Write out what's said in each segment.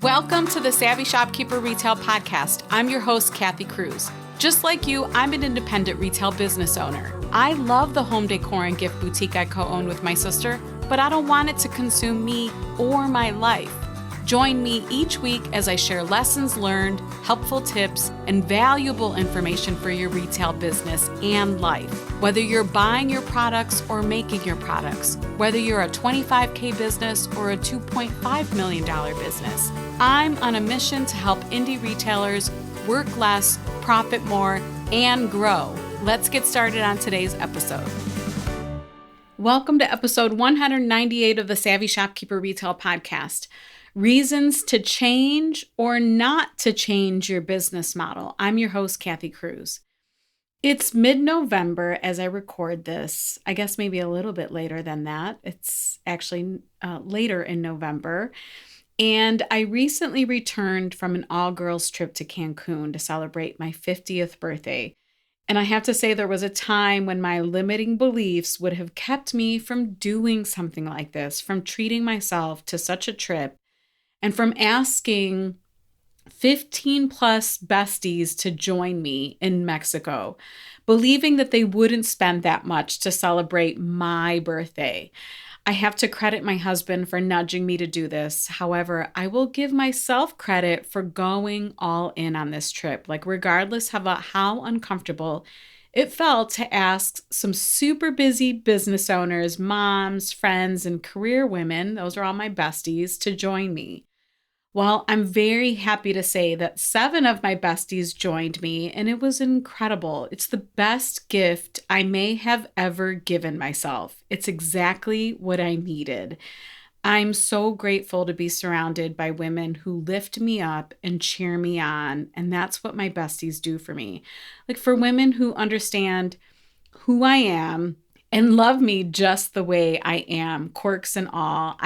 Welcome to the Savvy Shopkeeper Retail Podcast. I'm your host, Kathy Cruz. Just like you, I'm an independent retail business owner. I love the home decor and gift boutique I co-own with my sister, but I don't want it to consume me or my life. Join me each week as I share lessons learned, helpful tips, and valuable information for your retail business and life. Whether you're buying your products or making your products, whether you're a $25K business or a $2.5 million business, I'm on a mission to help indie retailers work less, profit more, and grow. Let's get started on today's episode. Welcome to episode 198 of the Savvy Shopkeeper Retail Podcast. Reasons to change or not to change your business model. I'm your host, Kathy Cruz. It's mid-November as I record this. I guess maybe a little bit later than that. It's actually later in November. And I recently returned from an all-girls trip to Cancun to celebrate my 50th birthday. And I have to say there was a time when my limiting beliefs would have kept me from doing something like this, from treating myself to such a trip, and from asking 15 plus besties to join me in Mexico, believing that they wouldn't spend that much to celebrate my birthday. I have to credit my husband for nudging me to do this. However, I will give myself credit for going all in on this trip, regardless of how uncomfortable it felt to ask some super busy business owners, moms, friends, and career women, those are all my besties, to join me. Well, I'm very happy to say that 7 of my besties joined me, and it was incredible. It's the best gift I may have ever given myself. It's exactly what I needed. I'm so grateful to be surrounded by women who lift me up and cheer me on, and that's what my besties do for me. For women who understand who I am and love me just the way I am, quirks and all.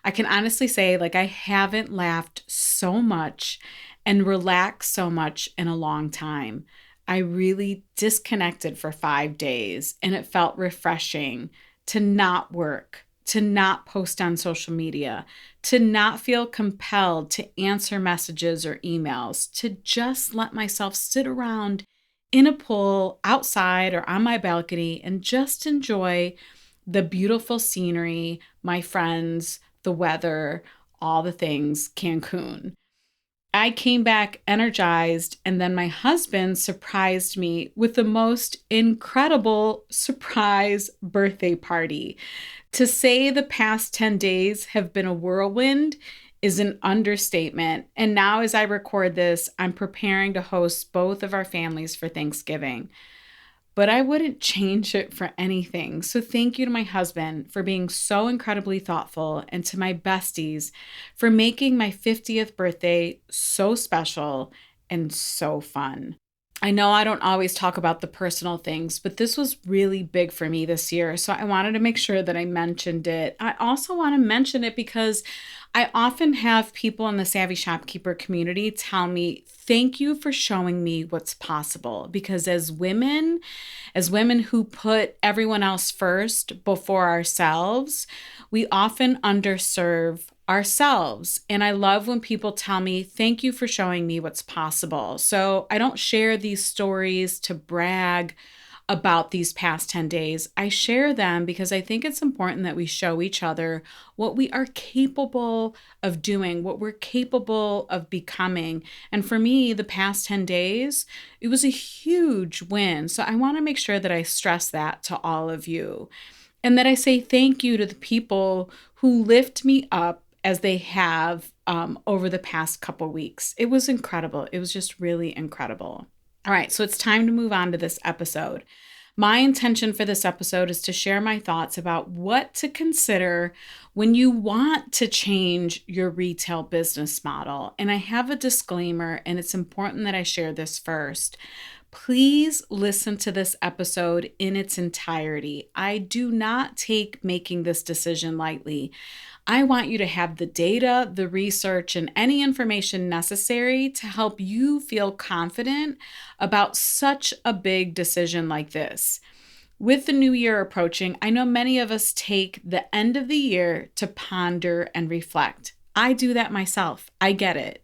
I can honestly say, I haven't laughed so much and relaxed so much in a long time. I really disconnected for 5 days, and it felt refreshing to not work, to not post on social media, to not feel compelled to answer messages or emails, to just let myself sit around in a pool outside or on my balcony and just enjoy the beautiful scenery, my friends, the weather, all the things, Cancun. I came back energized, and then my husband surprised me with the most incredible surprise birthday party. To say the past 10 days have been a whirlwind is an understatement. And now as I record this, I'm preparing to host both of our families for Thanksgiving. But I wouldn't change it for anything. So thank you to my husband for being so incredibly thoughtful, and to my besties for making my 50th birthday so special and so fun. I know I don't always talk about the personal things, but this was really big for me this year. So I wanted to make sure that I mentioned it. I also want to mention it because I often have people in the Savvy Shopkeeper community tell me, thank you for showing me what's possible. Because as women who put everyone else first before ourselves, we often underserve ourselves. And I love when people tell me, thank you for showing me what's possible. So I don't share these stories to brag about these past 10 days. I share them because I think it's important that we show each other what we are capable of doing, what we're capable of becoming. And for me, the past 10 days, it was a huge win. So I want to make sure that I stress that to all of you, and that I say thank you to the people who lift me up as they have over the past couple weeks. It was incredible. It was just really incredible. All right, so it's time to move on to this episode. My intention for this episode is to share my thoughts about what to consider when you want to change your retail business model. And I have a disclaimer, and it's important that I share this first. Please listen to this episode in its entirety. I do not take making this decision lightly. I want you to have the data, the research, and any information necessary to help you feel confident about such a big decision like this. With the new year approaching, I know many of us take the end of the year to ponder and reflect. I do that myself. I get it.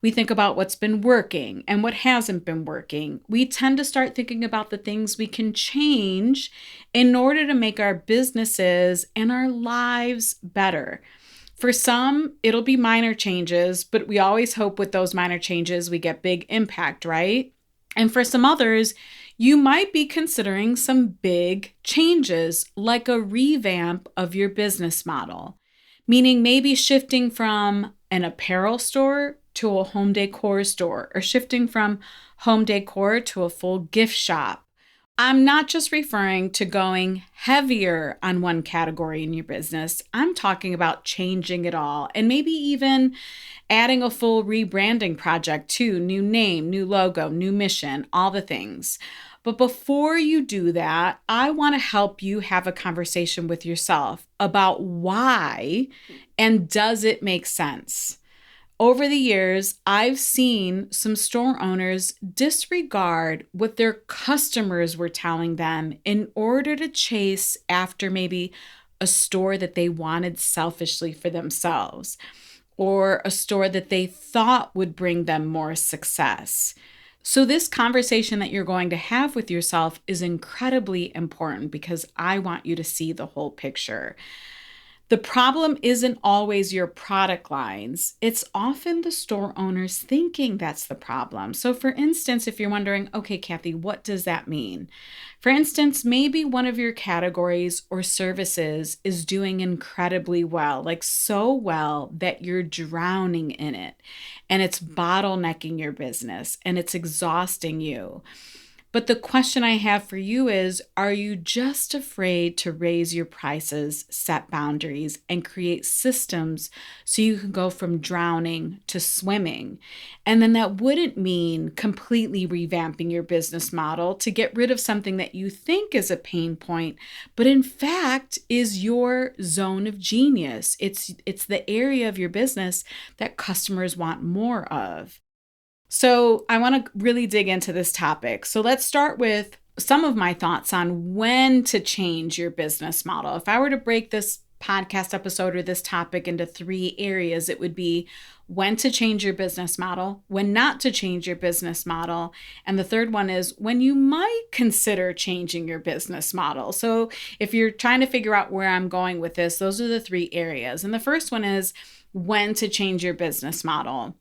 We think about what's been working and what hasn't been working. We tend to start thinking about the things we can change in order to make our businesses and our lives better. For some, it'll be minor changes, but we always hope with those minor changes we get big impact, right? And for some others, you might be considering some big changes, like a revamp of your business model, meaning maybe shifting from an apparel store to a home decor store, or shifting from home decor to a full gift shop. I'm not just referring to going heavier on one category in your business. I'm talking about changing it all and maybe even adding a full rebranding project too, new name, new logo, new mission, all the things. But before you do that, I want to help you have a conversation with yourself about why and does it make sense? Over the years, I've seen some store owners disregard what their customers were telling them in order to chase after maybe a store that they wanted selfishly for themselves, or a store that they thought would bring them more success. So this conversation that you're going to have with yourself is incredibly important because I want you to see the whole picture. The problem isn't always your product lines. It's often the store owners thinking that's the problem. So for instance, if you're wondering, okay, Kathy, what does that mean? For instance, maybe one of your categories or services is doing incredibly well, like so well that you're drowning in it and it's bottlenecking your business and it's exhausting you. But the question I have for you is, are you just afraid to raise your prices, set boundaries, and create systems so you can go from drowning to swimming? And then that wouldn't mean completely revamping your business model to get rid of something that you think is a pain point, but in fact is your zone of genius. It's the area of your business that customers want more of. So I want to really dig into this topic. So let's start with some of my thoughts on when to change your business model. If I were to break this podcast episode or this topic into 3 areas, it would be when to change your business model, when not to change your business model, and the third one is when you might consider changing your business model. So if you're trying to figure out where I'm going with this, those are the 3 areas. And the first one is when to change your business model.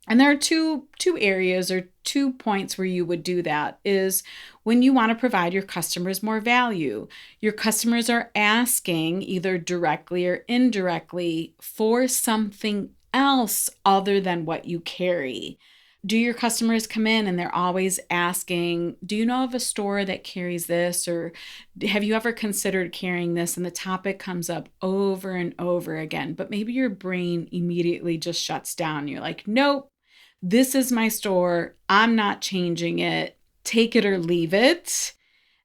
And there are two areas or 2 points where you would do that is when you want to provide your customers more value. Your customers are asking either directly or indirectly for something else other than what you carry. Do your customers come in and they're always asking, do you know of a store that carries this? Or have you ever considered carrying this? And the topic comes up over and over again, but maybe your brain immediately just shuts down. You're like, nope. This is my store. I'm not changing it. Take it or leave it.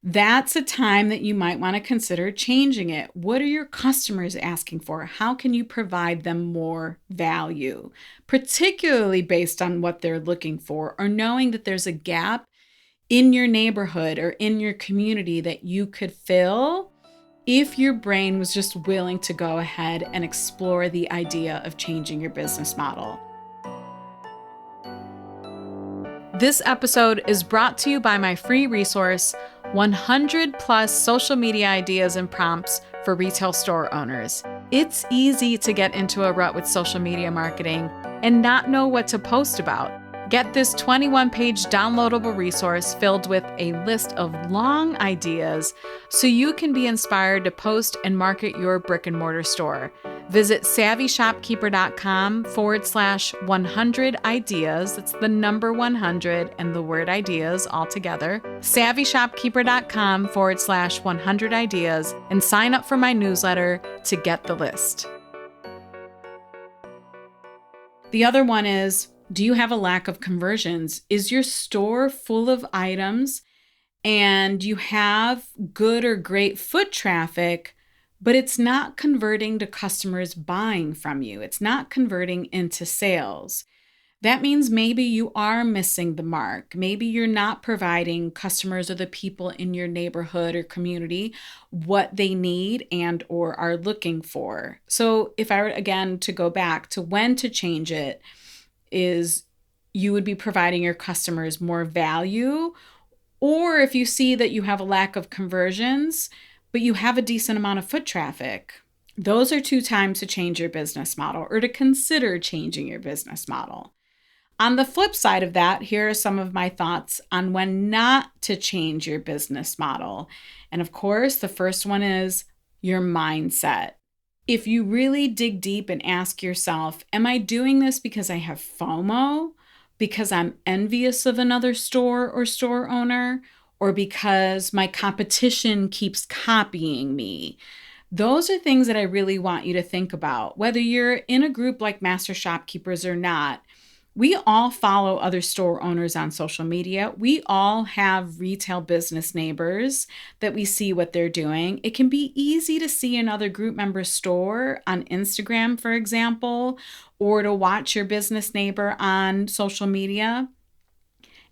That's a time that you might want to consider changing it. What are your customers asking for? How can you provide them more value, particularly based on what they're looking for, or knowing that there's a gap in your neighborhood or in your community that you could fill if your brain was just willing to go ahead and explore the idea of changing your business model. This episode is brought to you by my free resource, 100 plus social media ideas and prompts for retail store owners. It's easy to get into a rut with social media marketing and not know what to post about. Get this 21-page downloadable resource filled with a list of long ideas so you can be inspired to post and market your brick and mortar store. Visit savvyshopkeeper.com/100 ideas. That's the number 100 and the word ideas all together. savvyshopkeeper.com/100 ideas and sign up for my newsletter to get the list. The other one is, do you have a lack of conversions? Is your store full of items and you have good or great foot traffic, but it's not converting to customers buying from you? It's not converting into sales. That means maybe you are missing the mark. Maybe you're not providing customers or the people in your neighborhood or community what they need and or are looking for. So if I were again to go back to when to change it is you would be providing your customers more value, or if you see that you have a lack of conversions, but you have a decent amount of foot traffic. Those are two times to change your business model or to consider changing your business model. On the flip side of that, here are some of my thoughts on when not to change your business model. And of course, the first one is your mindset. If you really dig deep and ask yourself, am I doing this because I have FOMO, because I'm envious of another store or store owner, or because my competition keeps copying me? Those are things that I really want you to think about. Whether you're in a group like Master Shopkeepers or not, we all follow other store owners on social media. We all have retail business neighbors that we see what they're doing. It can be easy to see another group member's store on Instagram, for example, or to watch your business neighbor on social media.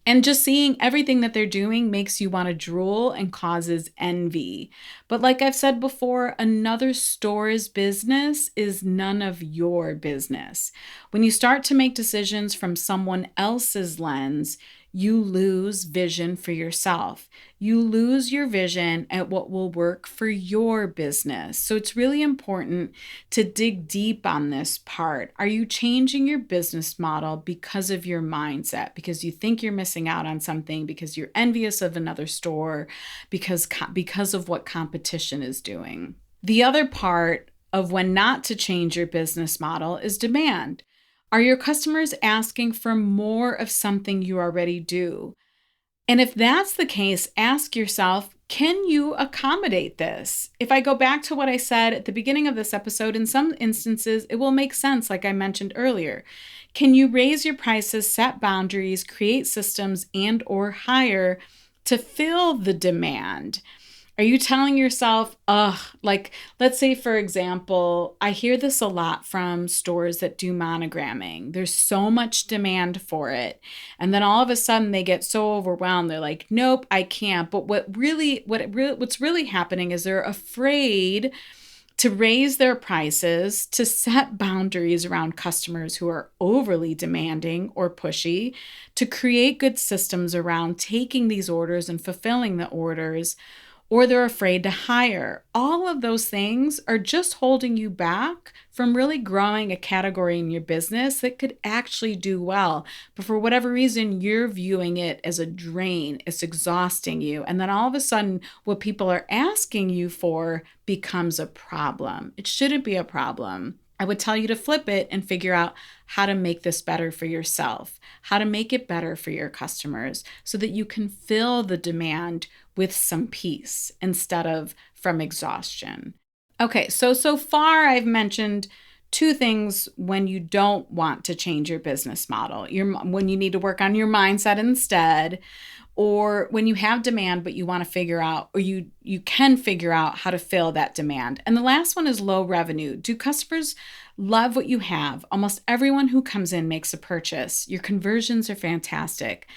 And just seeing everything that they're doing makes you want to drool and causes envy. But like I've said before, another store's business is none of your business. When you start to make decisions from someone else's lens, you lose vision for yourself. You lose your vision at what will work for your business. So it's really important to dig deep on this part. Are you changing your business model because of your mindset? Because you think you're missing out on something, because you're envious of another store, because of what competition is doing? The other part of when not to change your business model is demand. Are your customers asking for more of something you already do? And if that's the case, ask yourself, can you accommodate this? If I go back to what I said at the beginning of this episode, in some instances, it will make sense, like I mentioned earlier. Can you raise your prices, set boundaries, create systems, and or hire to fill the demand? Are you telling yourself, like, let's say, for example, I hear this a lot from stores that do monogramming. There's so much demand for it. And then all of a sudden they get so overwhelmed. They're like, nope, I can't. But what's really happening is they're afraid to raise their prices, to set boundaries around customers who are overly demanding or pushy, to create good systems around taking these orders and fulfilling the orders, or they're afraid to hire. All of those things are just holding you back from really growing a category in your business that could actually do well. But for whatever reason, you're viewing it as a drain. It's exhausting you. And then all of a sudden, what people are asking you for becomes a problem. It shouldn't be a problem. I would tell you to flip it and figure out how to make this better for yourself, how to make it better for your customers so that you can fill the demand with some peace instead of from exhaustion. Okay, so far I've mentioned two things when you don't want to change your business model. When you need to work on your mindset instead, or when you have demand but you want to figure out, or you can figure out how to fill that demand. And the last one is low revenue. Do customers love what you have? Almost everyone who comes in makes a purchase. Your conversions are fantastic,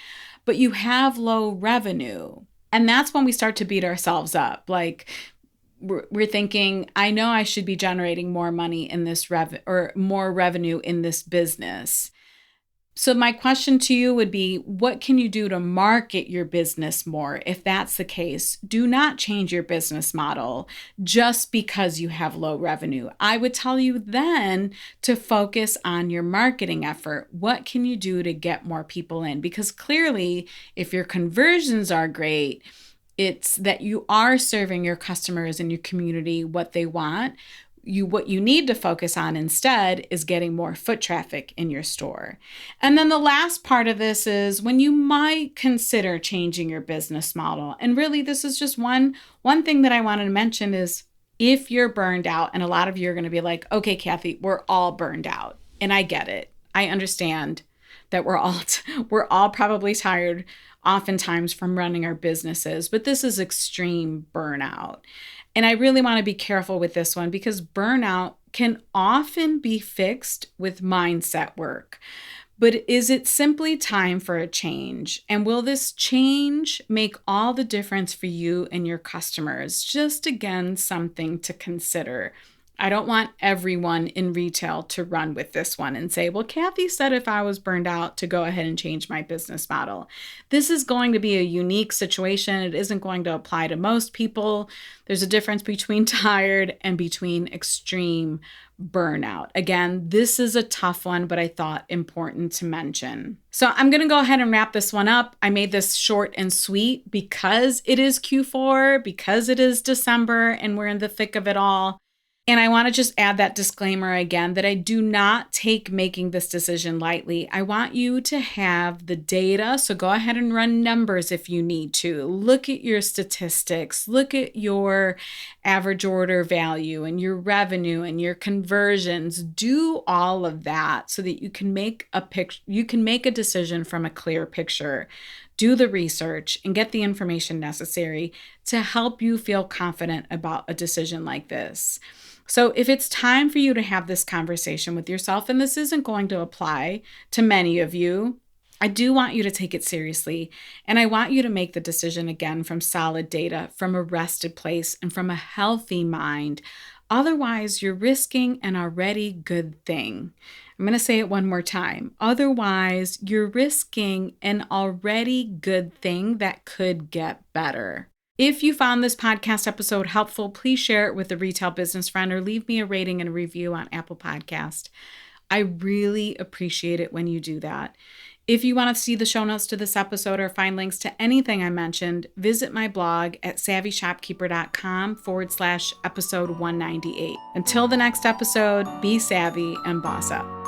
but you have low revenue. And that's when we start to beat ourselves up. Like, we're thinking, I know I should be generating more money in this or more revenue in this business. So my question to you would be, what can you do to market your business more? If that's the case, do not change your business model just because you have low revenue. I would tell you then to focus on your marketing effort. What can you do to get more people in? Because clearly, if your conversions are great, it's that you are serving your customers and your community what they want. What you need to focus on instead is getting more foot traffic in your store. And then the last part of this is when you might consider changing your business model. And really, this is just one thing that I wanted to mention is if you're burned out, and a lot of you are going to be like, okay, Kathy, we're all burned out. And I get it. I understand that we're all probably tired oftentimes from running our businesses, but this is extreme burnout. And I really want to be careful with this one because burnout can often be fixed with mindset work. But is it simply time for a change? And will this change make all the difference for you and your customers? Just again, something to consider. I don't want everyone in retail to run with this one and say, well, Kathy said if I was burned out to go ahead and change my business model. This is going to be a unique situation. It isn't going to apply to most people. There's a difference between tired and between extreme burnout. Again, this is a tough one, but I thought important to mention. So I'm going to go ahead and wrap this one up. I made this short and sweet because it is Q4, because it is December, and we're in the thick of it all. And I want to just add that disclaimer again that I do not take making this decision lightly. I want you to have the data. So go ahead and run numbers if you need to. Look at your statistics. Look at your average order value and your revenue and your conversions. Do all of that so that you can make a decision from a clear picture. Do the research and get the information necessary to help you feel confident about a decision like this. So if it's time for you to have this conversation with yourself, and this isn't going to apply to many of you, I do want you to take it seriously. And I want you to make the decision again from solid data, from a rested place, and from a healthy mind. Otherwise, you're risking an already good thing. I'm going to say it one more time. Otherwise, you're risking an already good thing that could get better. If you found this podcast episode helpful, please share it with a retail business friend or leave me a rating and a review on Apple Podcast. I really appreciate it when you do that. If you want to see the show notes to this episode or find links to anything I mentioned, visit my blog at savvyshopkeeper.com/episode 198. Until the next episode, be savvy and boss up.